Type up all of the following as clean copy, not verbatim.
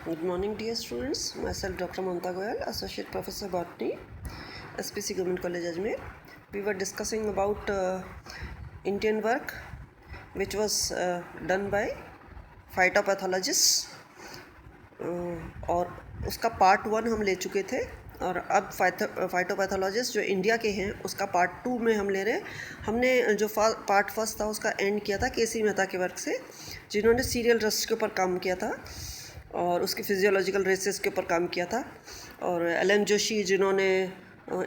Good morning, dear students. Myself, Dr. Mamta Goyal, Associate Professor Botany, SPC Government College, Ajmer. We were discussing about Indian work which was done by phytopathologists और उसका part 1 हम ले चुके थे और अब फाइटोपैथोलॉजिस्ट जो इंडिया के हैं उसका पार्ट 2 में हम ले रहे हैं। हमने जो पार्ट फर्स्ट था उसका एंड किया था केसी मेहता के वर्क से, जिन्होंने सीरियल रस्ट के ऊपर काम किया था और उसके फिजियोलॉजिकल रेसेस के ऊपर काम किया था, और एलन जोशी जिन्होंने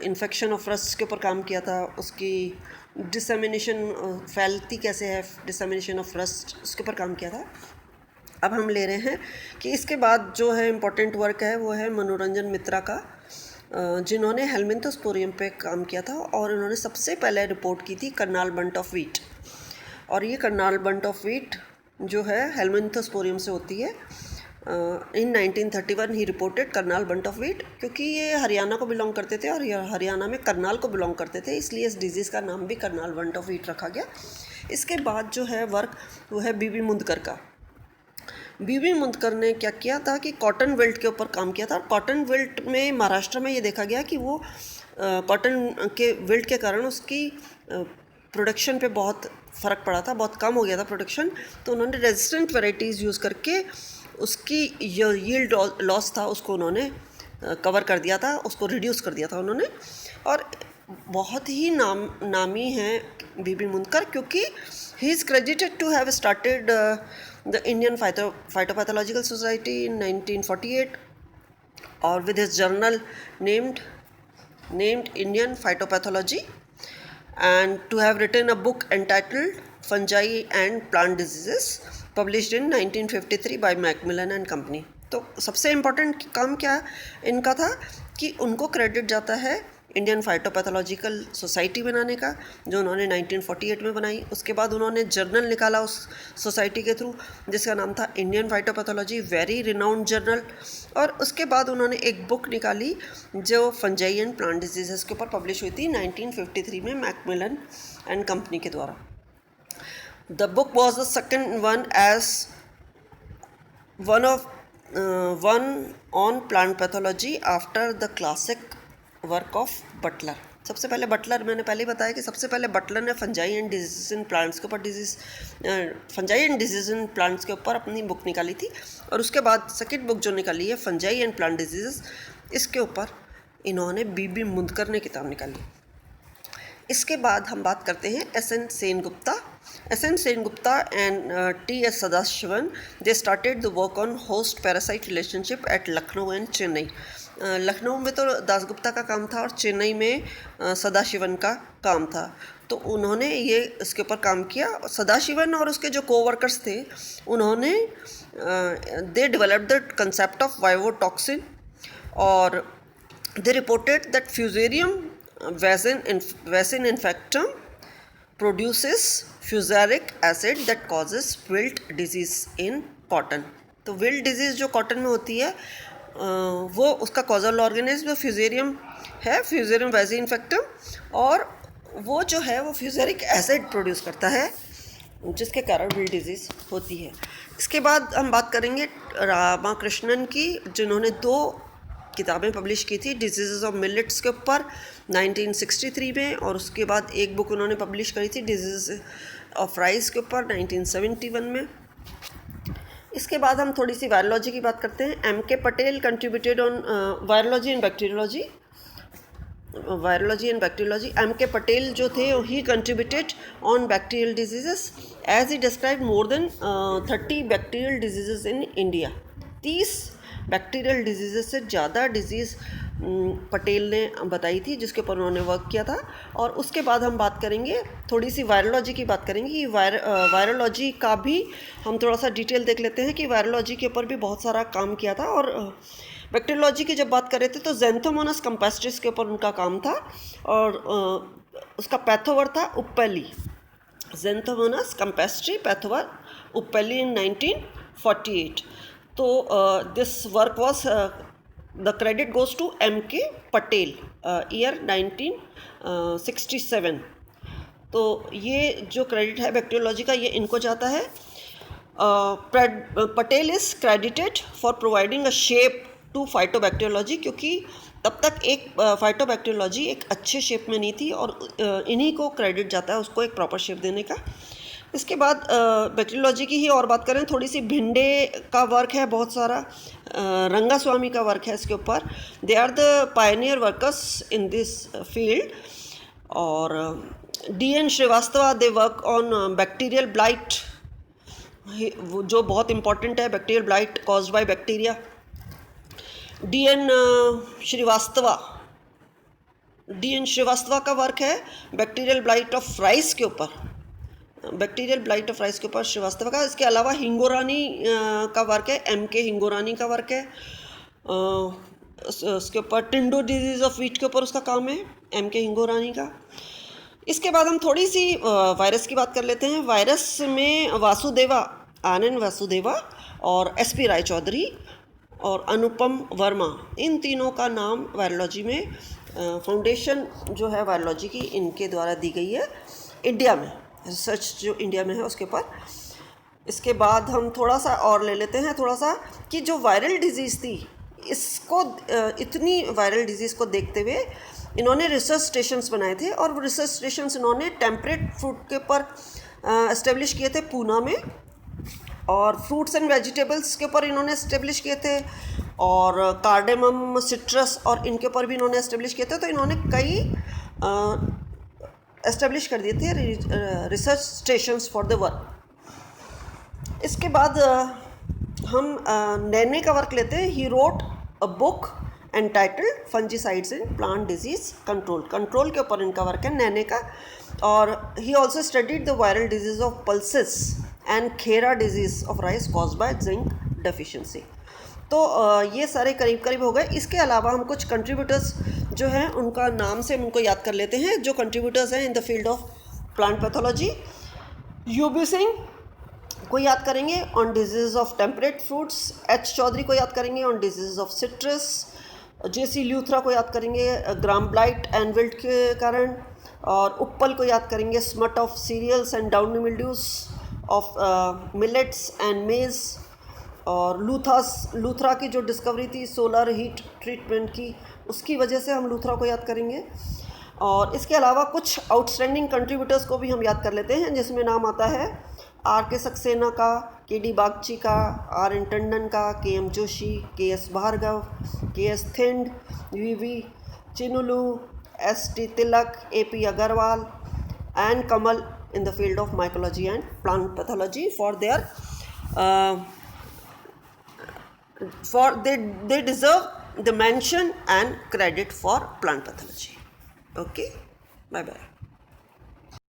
इन्फेक्शन ऑफ रस्ट के ऊपर काम किया था, उसकी डिसमिनेशन फैलती कैसे है, डिसमिनेशन ऑफ रस्ट, उसके ऊपर काम किया था। अब हम ले रहे हैं कि इसके बाद जो है इम्पोर्टेंट वर्क है वो है मनोरंजन मित्रा का, जिन्होंने हेलमिंथोस्पोरियम पे काम किया था और उन्होंने सबसे पहले रिपोर्ट की थी करनाल बंट ऑफ वीट। और ये करनाल बंट ऑफ वीट जो है हेलमिंथोस्पोरियम से होती है। इन 1931 ही reported Karnal bunt of wheat, क्योंकि ये हरियाणा को बिलोंग करते थे और हरियाणा में करनाल को बिलोंग करते थे, इसलिए इस डिजीज़ का नाम भी करनाल बंट ऑफ वीट रखा गया। इसके बाद जो है वर्क वो है बीबी मुंदकर का। बीबी मुंदकर ने क्या किया था कि कॉटन विल्ट के ऊपर काम किया था। कॉटन विल्ट में महाराष्ट्र में ये देखा गया कि वो कॉटन के विल्ट के कारण उसकी प्रोडक्शन पे बहुत फ़र्क पड़ा था, बहुत कम हो गया था प्रोडक्शन। तो उन्होंने रेजिस्टेंट वैरायटीज़ यूज़ करके उसकी यील्ड लॉस था उसको उन्होंने कवर कर दिया था, उसको रिड्यूस कर दिया था उन्होंने। और बहुत ही नामी हैं बीबी मुंदकर, क्योंकि he is credited to have started the Indian phytopathological society in 1948 और with his journal named Indian Phytopathology, and to have written a book entitled Fungi and Plant Diseases published in 1953 by Macmillan and Company। तो सबसे important काम क्या इनका था कि उनको credit जाता है इंडियन फाइटोपैथोलॉजिकल सोसाइटी बनाने का, जो उन्होंने 1948 में बनाई। उसके बाद उन्होंने जर्नल निकाला उस सोसाइटी के थ्रू जिसका नाम था Indian phytopathology, very renowned journal. और उसके बाद उन्होंने एक बुक निकाली जो फंजाई एंड प्लांट डिजीज़ के ऊपर पब्लिश हुई थी 1953 में मैकमिलन एंड कंपनी के द्वारा। The book was the second one as one on plant pathology after the classic work of Butler. सबसे पहले बटलर, मैंने पहले बताया कि सबसे पहले बटलर ने fungi and disease in plants के ऊपर fungi and disease in plants के ऊपर अपनी बुक निकाली थी, और उसके बाद सेकंड बुक जो निकाली है फंजाई एंड प्लांट डिजीज़, इसके ऊपर इन्होंने बीबी मुंदकर ने किताब निकाली। इसके बाद हम बात करते हैं SN. Sengupta and T.S. Sadasivan. They started the work on host parasite relationship eight Lucknow and Chennai. Lucknow में तो दासगुप्ता का काम था और चेन्नई में सदाशिवन का काम था। तो उन्होंने ये इसके ऊपर काम किया। सदाशिवन और उसके जो कोवर्कर्स थे उन्होंने they developed the concept of vivotoxin, और दे रिपोर्टेड दैट फ्यूजेरियम वैसिन इन्फेक्टम produces fusaric acid that causes wilt disease in cotton। तो wilt disease जो कॉटन में होती है वो उसका कॉजल ऑर्गेनिज्म फ्यूजेरियम है, फ्यूजेरियम वैसी इन्फेक्टम, और वो जो है वो फ्यूजेरिक एसिड प्रोड्यूस करता है जिसके कारण विल्ट डिजीज़ होती है। इसके बाद हम बात करेंगे रामाकृष्णन की, जिन्होंने 2 किताबें पब्लिश की थी डिजीज़ ऑफ मिलेट्स के ऊपर 1963 में, और उसके बाद एक बुक उन्होंने पब्लिश करी थी डिजीज़ ऑफ राइस के ऊपर 1971 में। इसके बाद हम थोड़ी सी वायरोलॉजी की बात करते हैं। M.K. Patel contributed on virology and bacteriology. M.K. Patel जो थे he contributed on bacterial diseases as he describe more than 30 bacterial diseases in India. 30 bacterial disease से ज़्यादा डिजीज़ पटेल ने बताई थी जिसके ऊपर उन्होंने वर्क किया था। और उसके बाद हम बात करेंगे, थोड़ी सी वायरोलॉजी की बात करेंगे कि वायरोलॉजी का भी हम थोड़ा सा डिटेल देख लेते हैं कि वायरोलॉजी के ऊपर भी बहुत सारा काम किया था। और बैक्टीरियोलॉजी की जब बात कर रहे थे तो ज़ेंथोमोनास कैम्पेस्ट्रिस के ऊपर उनका काम था, और उसका पैथोवर था उप्पेली, ज़ेंथोमोनास कैम्पेस्ट्री पैथोवर उप्पेली इन 1948। तो this work was the credit goes to M.K. Patel, year 1967। तो ये जो क्रेडिट है बैक्टीरियोलॉजी का ये इनको जाता है। Patel is credited for providing a shape to phytobacteriology, क्योंकि तब तक एक फाइटोबैक्टीरियोलॉजी एक अच्छे शेप में नहीं थी और इन्हीं को क्रेडिट जाता है उसको एक प्रॉपर शेप देने का। इसके बाद बैक्टीरियोलॉजी की ही और बात करें थोड़ी सी, भिंडे का वर्क है बहुत सारा, रंगास्वामी का वर्क है इसके ऊपर। They are the pioneer workers in this field. और D N. Srivastava, they work on bacterial blight, जो बहुत इंपॉर्टेंट है, bacterial blight caused by bacteria. D N. Srivastava का वर्क है बैक्टीरियल ब्लाइट ऑफ राइस के ऊपर, श्रीवास्तव का। इसके अलावा हिंगोरानी का वर्क है, M.K. हिंगोरानी का वर्क है। उसके ऊपर टिंडो डिजीज़ ऑफ व्हीट के ऊपर उसका काम है, M.K. हिंगोरानी का। इसके बाद हम थोड़ी सी वायरस की बात कर लेते हैं। वायरस में आनंद वासुदेवा और S.P. रायचौधरी और अनुपम वर्मा, इन तीनों का नाम वायरोलॉजी में, फाउंडेशन जो है वायरोलॉजी की, इनके द्वारा दी गई है इंडिया में, रिसर्च जो इंडिया में है उसके ऊपर। इसके बाद हम थोड़ा सा और ले लेते हैं, थोड़ा सा कि जो वायरल डिजीज़ थी, इसको इतनी वायरल डिजीज़ को देखते हुए इन्होंने रिसर्च स्टेशंस बनाए थे, और वो रिसर्च स्टेशंस इन्होंने टेम्परेट फ्रूट के ऊपर इस्टेब्लिश किए थे पूना में, और फ्रूट्स एंड वेजिटेबल्स के ऊपर इन्होंने इस्टेब्लिश किए थे, और कार्डेमम, सिट्रस और इनके ऊपर भी इन्होंने इस्टेब्लिश किए थे। तो इन्होंने कई एस्टेब्लिश कर दिए थे research stations for the work. इसके बाद हम नैने का वर्क लेते हैं। He wrote a book entitled fungicides in plant disease control के ऊपर इनका वर्क है, नैने का। और he also studied the viral disease of pulses and Khera disease of rice caused by zinc deficiency. तो ये सारे करीब करीब हो गए। इसके अलावा हम कुछ कंट्रीब्यूटर्स जो हैं उनका नाम से हम उनको याद कर लेते हैं, जो कंट्रीब्यूटर्स हैं in the field of plant pathology. UB Singh को याद करेंगे on disease of temperate fruits, H. Chaudhary को याद करेंगे on disease of citrus, J.C. Luthra को याद करेंगे ग्राम ब्लाइट एंड विल्ट के कारण, और उप्पल को याद करेंगे smut of cereals and downy mildews of millets and maize. और लूथरा की जो डिस्कवरी थी सोलर हीट ट्रीटमेंट की, उसकी वजह से हम लूथरा को याद करेंगे। और इसके अलावा कुछ आउटस्टैंडिंग कंट्रीब्यूटर्स को भी हम याद कर लेते हैं, जिसमें नाम आता है R.K. सक्सेना का, K.D. बागची का, R.N. टंडन का, K.M. Joshi, K.S. Bhargava, K.S. Thind, V.V. चिनुलू, S.T. Tilak, A.P. Agarwal and Kamal in the field of mycology and plant pathology they deserve the mention and credit for plant pathology. Okay, bye bye.